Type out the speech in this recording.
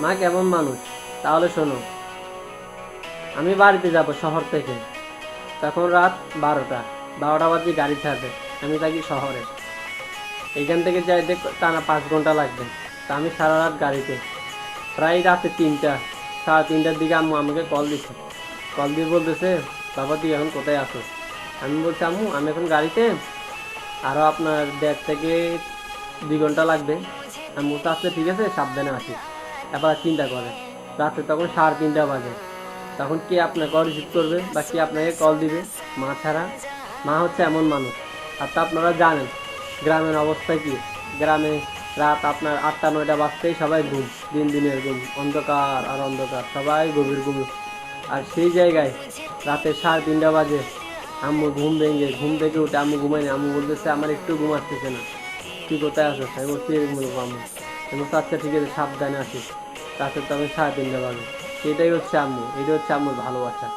মা কেমন মানুষ? তাহলে শোনো, আমি বাড়িতে যাব শহর থেকে। তখন রাত 12টা বাজে গাড়ি ছাড়বে। আমি থাকি শহরে, এইখান থেকে যাইতে টানা 5 ঘন্টা লাগবে। তা আমি সারা রাত গাড়িতে, প্রায় রাতে 3টা, সাড়ে 3টার দিকে আম্মু আমাকে কল দিচ্ছে। কল দিয়ে বলতেছে, বাবা তুই এখন কোথায় আসো? আমি বলছি, আম্মু আমি এখন গাড়িতে, আরও আপনার 1.5 থেকে 2 ঘন্টা লাগবে। আমি বলতে আসলে ঠিক আছে, সাবধানে আসি। এবার চিন্তা করে, রাতে তখন 3:30 বাজে। তখন কে আপনার কল রিসিভ করবে বা কে আপনাকে কল দিবে? মা ছাড়া। মা হচ্ছে এমন মানুষ। আর তা আপনারা জানেন গ্রামের অবস্থা কি। গ্রামে রাত আপনার 8টা 9টা বাজতেই সবাই ঘুম, দিনের ঘুম, অন্ধকার আর অন্ধকার, সবাই গভীর ঘুমে। আর সেই জায়গায় রাতে 3:30 বাজে আম্মু ঘুম থেকে উঠে, আম্মু ঘুমায়নি, আম্মু বলতেছে আমার একটু ঘুম আসতেছে না, তুই কোথায় আসো? আমি বলছি এরকম বলবো আম্মু। আমি বলছি আচ্ছা ঠিক আছে, সাবধানে আসিস। তারপর তো আমি 3:30 বাজে। এটাই হচ্ছে আম্মু, এটা হচ্ছে আম্মুর ভালোবাসা।